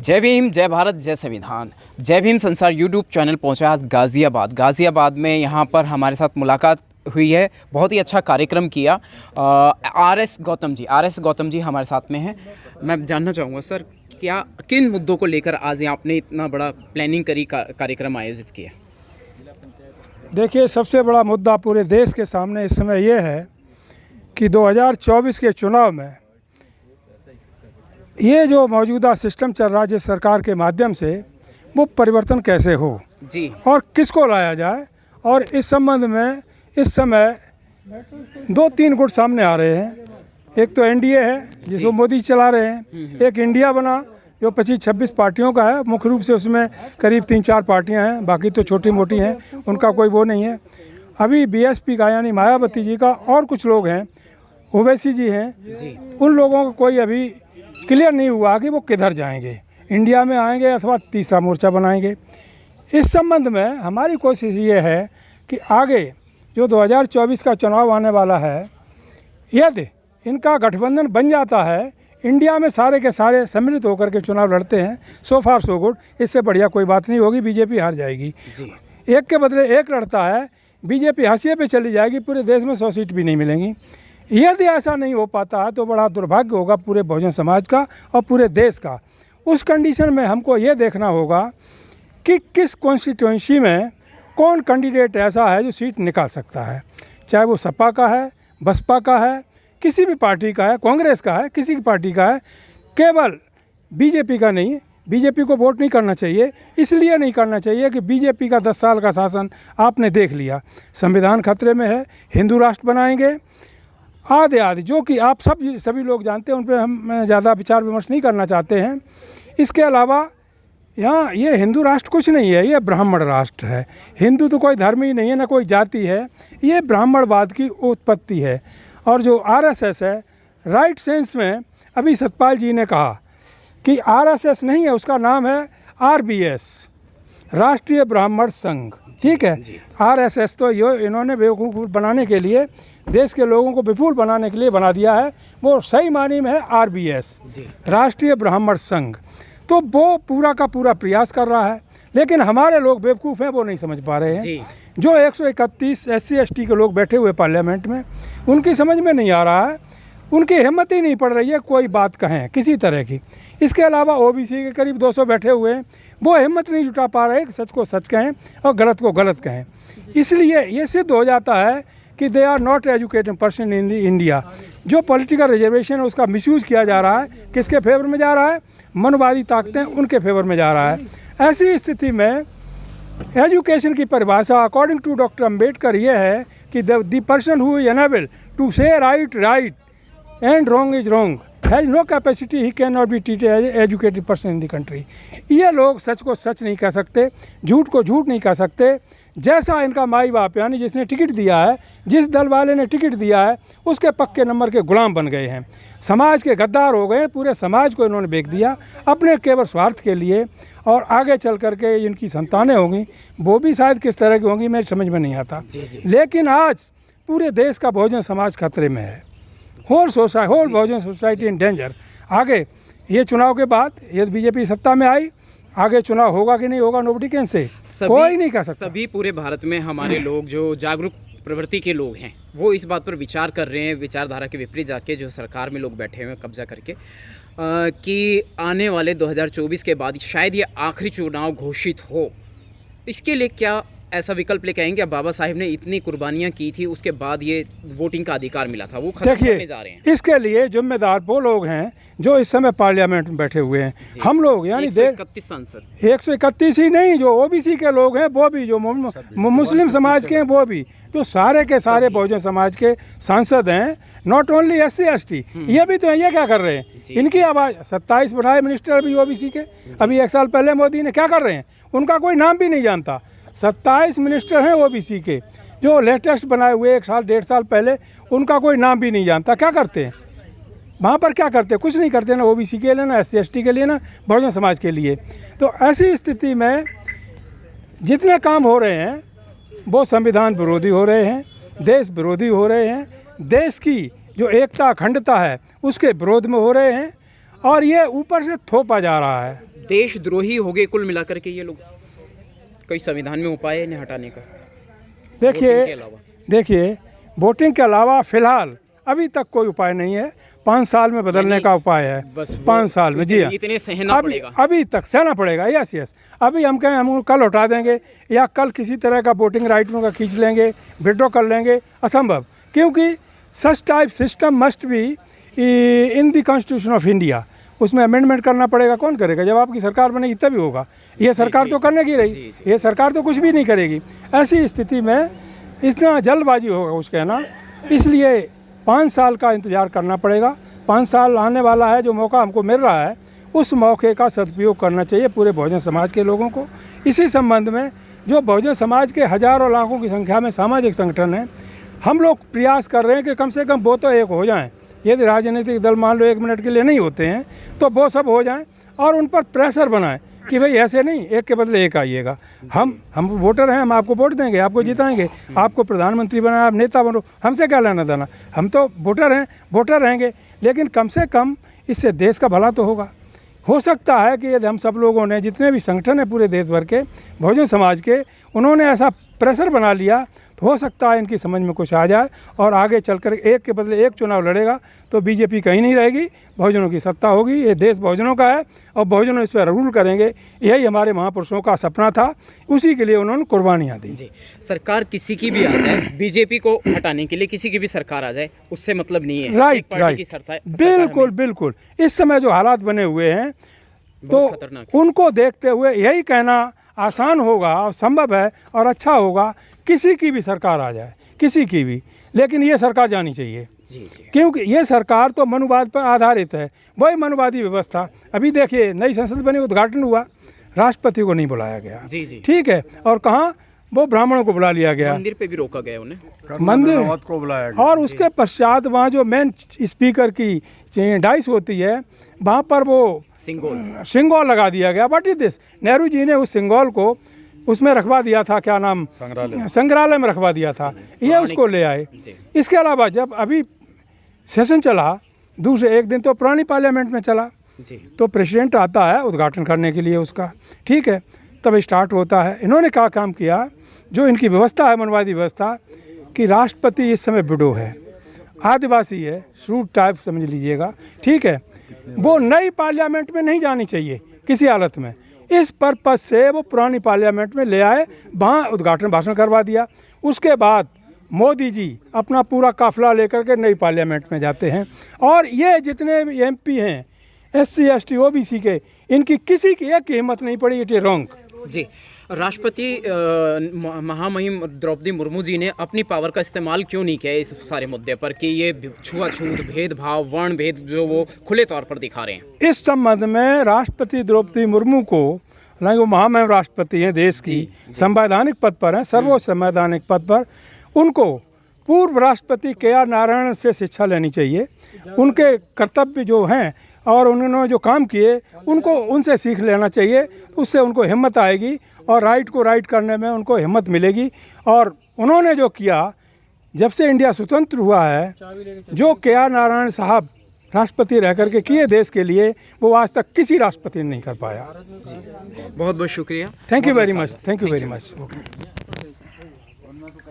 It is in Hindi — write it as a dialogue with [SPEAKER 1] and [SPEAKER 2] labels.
[SPEAKER 1] जय भीम, जय भारत, जय संविधान। जय भीम संसार यूट्यूब चैनल पहुंचा आज गाज़ियाबाद में। यहाँ पर हमारे साथ मुलाकात हुई है, बहुत ही अच्छा कार्यक्रम किया। आर एस गौतम जी हमारे साथ में हैं। मैं जानना चाहूँगा सर, क्या किन मुद्दों को लेकर आज आपने इतना बड़ा प्लानिंग करी, कार्यक्रम आयोजित किया?
[SPEAKER 2] देखिए, सबसे बड़ा मुद्दा पूरे देश के सामने इस समय ये है कि 2024 के चुनाव में ये जो मौजूदा सिस्टम चल रहा है जिस सरकार के माध्यम से, वो परिवर्तन कैसे हो
[SPEAKER 1] जी,
[SPEAKER 2] और किसको लाया जाए। और इस संबंध में इस समय 2-3 गुट सामने आ रहे हैं। एक तो एनडीए है जिसको मोदी चला रहे हैं, एक इंडिया बना जो 25-26 पार्टियों का है। मुख्य रूप से उसमें करीब 3-4 पार्टियां हैं, बाकी तो छोटी मोटी हैं, उनका कोई वो नहीं है। अभी बीएसपी का यानी मायावती जी का और कुछ लोग हैं, ओवैसी जी हैं
[SPEAKER 1] जी।
[SPEAKER 2] उन लोगों का कोई अभी क्लियर नहीं हुआ कि वो किधर जाएंगे, इंडिया में आएंगे अथवा तीसरा मोर्चा बनाएंगे। इस संबंध में हमारी कोशिश ये है कि आगे जो 2024 का चुनाव आने वाला है, यदि इनका गठबंधन बन जाता है, इंडिया में सारे के सारे सम्मिलित होकर के चुनाव लड़ते हैं, सो फार सो गुड। इससे बढ़िया कोई बात नहीं होगी, बीजेपी हार जाएगी
[SPEAKER 1] जी।
[SPEAKER 2] एक के बदले एक लड़ता है, बीजेपी हाशिए पे चली जाएगी, पूरे देश में 100 सीट भी नहीं मिलेंगी। यदि ऐसा नहीं हो पाता है तो बड़ा दुर्भाग्य होगा पूरे बहुजन समाज का और पूरे देश का। उस कंडीशन में हमको ये देखना होगा कि किस कॉन्स्टिट्यूंसी में कौन कैंडिडेट ऐसा है जो सीट निकाल सकता है, चाहे वो सपा का है, बसपा का है, किसी भी पार्टी का है, कांग्रेस का है, किसी की पार्टी का है, केवल बीजेपी का नहीं। बीजेपी को वोट नहीं करना चाहिए, इसलिए नहीं करना चाहिए कि बीजेपी का 10 साल का शासन आपने देख लिया, संविधान खतरे में है, हिंदू राष्ट्र बनाएंगे आदि जो कि आप सभी लोग जानते हैं, उन पर हम ज़्यादा विचार विमर्श नहीं करना चाहते हैं। इसके अलावा यहाँ ये हिंदू राष्ट्र कुछ नहीं है, ये ब्राह्मण राष्ट्र है। हिंदू तो कोई धर्म ही नहीं है, ना कोई जाति है, ये ब्राह्मणवाद की उत्पत्ति है। और जो आरएसएस है, राइट सेंस में अभी सतपाल जी ने कहा कि आरएसएस नहीं है, उसका नाम है आरबीएस, राष्ट्रीय ब्राह्मण संघ। ठीक है, आरएसएस तो ये इन्होंने बेवकूफ़ बनाने के लिए, देश के लोगों को विफुल बनाने के लिए बना दिया है। वो सही मानी में है आरबीएस, राष्ट्रीय ब्राह्मण संघ। तो वो पूरा का पूरा प्रयास कर रहा है, लेकिन हमारे लोग बेवकूफ़ हैं, वो नहीं समझ पा रहे हैं। जो 131 SC ST के लोग बैठे हुए पार्लियामेंट में, उनकी समझ में नहीं आ रहा है, उनकी हिम्मत ही नहीं पड़ रही है कोई बात कहें किसी तरह की। इसके अलावा ओबीसी के करीब 200 बैठे हुए हैं, वो हिम्मत नहीं जुटा पा रहे कि सच को सच कहें और गलत को गलत कहें। इसलिए ये सिद्ध हो जाता है कि they are not educated person in India. जो पॉलिटिकल रिजर्वेशन है उसका मिसयूज़ किया जा रहा है, किसके फेवर में जा रहा है? मनवादी ताकतें उनके फेवर में जा रहा है। ऐसी स्थिति में एजुकेशन की परिभाषा अकॉर्डिंग टू डॉक्टर अम्बेडकर ये है कि the person who is unable to say right and wrong is wrong, has no capacity, he cannot be treated as an educated person in the country। ये लोग सच को सच नहीं कह सकते, झूठ को झूठ नहीं कह सकते। जैसा इनका माई बाप यानी जिसने टिकट दिया है, जिस दल वाले ने टिकट दिया है, उसके पक्के नंबर के गुलाम बन गए हैं, समाज के गद्दार हो गए। पूरे समाज को इन्होंने बेच दिया अपने केवल स्वार्थ के लिए। और आगे चल करके जिनकी संतानें होंगी वो भी शायद किस तरह की होंगी, मेरी समझ में नहीं आता। लेकिन आज पूरे देश का बहुजन समाज खतरे में है, whole Bahujan society in danger. आगे ये चुनाव के बाद यदि बीजेपी सत्ता में आई, आगे चुनाव होगा कि नहीं होगा, नोबडी कैन से, कोई नहीं कह सकता।
[SPEAKER 1] सभी पूरे भारत में हमारे लोग जो जागरूक प्रवृत्ति के लोग हैं, वो इस बात पर विचार कर रहे हैं, विचारधारा के विपरीत जाके जो सरकार में लोग बैठे हुए हैं कब्जा करके, कि आने वाले 2024 के बाद शायद ये आखिरी चुनाव घोषित हो। इसके लिए क्या ऐसा विकल्प लेके आएंगे? बाबा साहिब ने इतनी कुर्बानियां की थी, उसके बाद ये वोटिंग का अधिकार मिला था, वो खत्म करने जा रहे हैं।
[SPEAKER 2] इसके लिए जिम्मेदार वो लोग हैं जो इस समय पार्लियामेंट में बैठे हुए हैं। हम लोग यानी
[SPEAKER 1] 131 सांसद,
[SPEAKER 2] 131 ही नहीं, जो ओबीसी के लोग हैं वो भी, जो मुस्लिम समाज के हैं वो भी, जो सारे के सारे बहुजन समाज के सांसद हैं, नॉट ओनली SC ST, ये भी तो हैं। ये क्या कर रहे हैं? इनकी आवाज़ 27 बनाए मिनिस्टर अभी ओबीसी के, अभी 1 साल पहले मोदी ने क्या कर रहे हैं, उनका कोई नाम भी नहीं जानता। 27 मिनिस्टर हैं ओबीसी के, जो लेटेस्ट बनाए हुए 1 साल 1.5 साल पहले, उनका कोई नाम भी नहीं जानता। क्या करते हैं वहाँ पर? क्या करते हैं? कुछ नहीं करते, ना ओबीसी के लिए, ना SC ST के लिए, ना बहुजन समाज के लिए। तो ऐसी स्थिति में जितने काम हो रहे हैं वो संविधान विरोधी हो रहे हैं, देश विरोधी हो रहे हैं, देश की जो एकता अखंडता है उसके विरोध में हो रहे हैं, और ये ऊपर से थोपा जा रहा है।
[SPEAKER 1] देशद्रोही हो गए कुल मिलाकर के ये लोग। कोई संविधान में उपाय है इन्हें हटाने का?
[SPEAKER 2] देखिए
[SPEAKER 1] वोटिंग के अलावा?
[SPEAKER 2] देखिए वोटिंग के अलावा फिलहाल अभी तक कोई उपाय नहीं है। 5 साल में बदलने का उपाय है,
[SPEAKER 1] बस
[SPEAKER 2] 5 साल में। जी हाँ,
[SPEAKER 1] इतने सहना
[SPEAKER 2] अभी
[SPEAKER 1] पड़ेगा।
[SPEAKER 2] अभी तक सहना पड़ेगा। यस यस, अभी हम कहें हम कल उठा देंगे या कल किसी तरह का वोटिंग राइट का खींच लेंगे, विड्रॉ कर लेंगे, असंभव। क्योंकि such type system must be in the constitution of India. उसमें अमेंडमेंट करना पड़ेगा। कौन करेगा? जब आपकी सरकार बनेगी तभी होगा। ये सरकार तो करने की रही, ये सरकार तो कुछ भी नहीं करेगी। ऐसी स्थिति में इतना जल्दबाजी होगा कुछ कहना, इसलिए 5 साल का इंतज़ार करना पड़ेगा। 5 साल आने वाला है, जो मौका हमको मिल रहा है उस मौके का सदुपयोग करना चाहिए पूरे बहुजन समाज के लोगों को। इसी संबंध में जो बहुजन समाज के हज़ारों लाखों की संख्या में सामाजिक संगठन हैं, हम लोग प्रयास कर रहे हैं कि कम से कम वो तो एक हो जाएं। यदि राजनीतिक दल मान लो 1 मिनट के लिए नहीं होते हैं तो वो सब हो जाएं और उन पर प्रेशर बनाएं कि भाई ऐसे नहीं, एक के बदले एक आइएगा। हम वोटर हैं, हम आपको वोट देंगे, आपको जिताएंगे, आपको प्रधानमंत्री बनाए, आप नेता बनो, हमसे क्या लेना देना। हम तो वोटर हैं, वोटर रहेंगे। लेकिन कम से कम इससे देश का भला तो होगा। हो सकता है कि यदि हम सब लोगों ने, जितने भी संगठन हैं पूरे देश भर के बहुजन समाज के, उन्होंने ऐसा प्रेशर बना लिया तो हो सकता है इनकी समझ में कुछ आ जाए और आगे चलकर एक के बदले एक चुनाव लड़ेगा तो बीजेपी कहीं नहीं रहेगी, बहुजनों की सत्ता होगी। ये देश बहुजनों का है और बहुजनों इस पर रूल करेंगे। यही हमारे महापुरुषों का सपना था, उसी के लिए उन्होंने कुर्बानियाँ दी।
[SPEAKER 1] जी, सरकार किसी की भी आ जाए, बीजेपी को हटाने के लिए किसी की भी सरकार आ जाए, उससे मतलब नहीं है।
[SPEAKER 2] राइट
[SPEAKER 1] एक पार्टी की
[SPEAKER 2] राइट, बिल्कुल बिल्कुल। इस समय जो हालात बने हुए हैं तो उनको देखते हुए यही कहना आसान होगा और संभव है और अच्छा होगा, किसी की भी सरकार आ जाए, किसी की भी, लेकिन ये सरकार जानी चाहिए।
[SPEAKER 1] जी।
[SPEAKER 2] क्योंकि ये सरकार तो मनुवाद पर आधारित है, वही मनुवादी व्यवस्था। अभी देखिए नई संसद बनी, उद्घाटन हुआ, राष्ट्रपति को नहीं बुलाया गया।
[SPEAKER 1] जी।
[SPEAKER 2] ठीक है, और कहाँ वो ब्राह्मणों को बुला लिया गया,
[SPEAKER 1] मंदिर पे भी रोका गया उन्हें,
[SPEAKER 2] मंदिर
[SPEAKER 3] को बुलाया गया।
[SPEAKER 2] और उसके पश्चात वहाँ जो मेन स्पीकर की डाइस होती है, वहाँ पर वो सिंगोल लगा दिया गया। What is this? Nehru ji ने उस सिंगोल को उसमें रखवा दिया था, क्या नाम, संग्रहालय में रखवा दिया था। ये उसको ले आए। इसके अलावा जब अभी सेशन चला, दूसरे एक दिन तो पुरानी पार्लियामेंट में चला, तो प्रेसिडेंट आता है उद्घाटन करने के लिए उसका, ठीक है, तब स्टार्ट होता है। इन्होंने क्या काम किया, जो इनकी व्यवस्था है मनवादी व्यवस्था, कि राष्ट्रपति इस समय विडो है, आदिवासी है, शूट टाइप समझ लीजिएगा, ठीक है, वो नई पार्लियामेंट में नहीं जानी चाहिए किसी हालत में। इस पर्पज से वो पुरानी पार्लियामेंट में ले आए, वहाँ उद्घाटन भाषण करवा दिया। उसके बाद मोदी जी अपना पूरा काफिला लेकर के नई पार्लियामेंट में जाते हैं और ये जितने भी MP हैं SC ST OBC के, इनकी किसी की एक हिम्मत नहीं पड़ी। It is wrong.
[SPEAKER 1] जी, राष्ट्रपति महामहिम द्रौपदी मुर्मू जी ने अपनी पावर का इस्तेमाल क्यों नहीं किया इस सारे मुद्दे पर कि ये छुआछूत, भेदभाव, वर्ण भेद जो वो खुले तौर पर दिखा रहे हैं? इस
[SPEAKER 2] संबंध में राष्ट्रपति द्रौपदी मुर्मू को, हालांकि वो महामहिम राष्ट्रपति हैं, देश की संवैधानिक पद पर हैं, सर्वोच्च संवैधानिक पद पर, उनको पूर्व राष्ट्रपति KR नारायण से शिक्षा लेनी चाहिए। उनके कर्तव्य जो हैं और उन्होंने जो काम किए उनको उनसे सीख लेना चाहिए। उससे उनको हिम्मत आएगी और राइट को राइट करने में उनको हिम्मत मिलेगी। और उन्होंने जो किया, जब से इंडिया स्वतंत्र हुआ है, जो KR नारायण साहब राष्ट्रपति रह करके किए देश के लिए, वो आज तक किसी राष्ट्रपति ने नहीं कर पाया।
[SPEAKER 1] बहुत बहुत शुक्रिया।
[SPEAKER 2] Thank you very much. Thank you very much.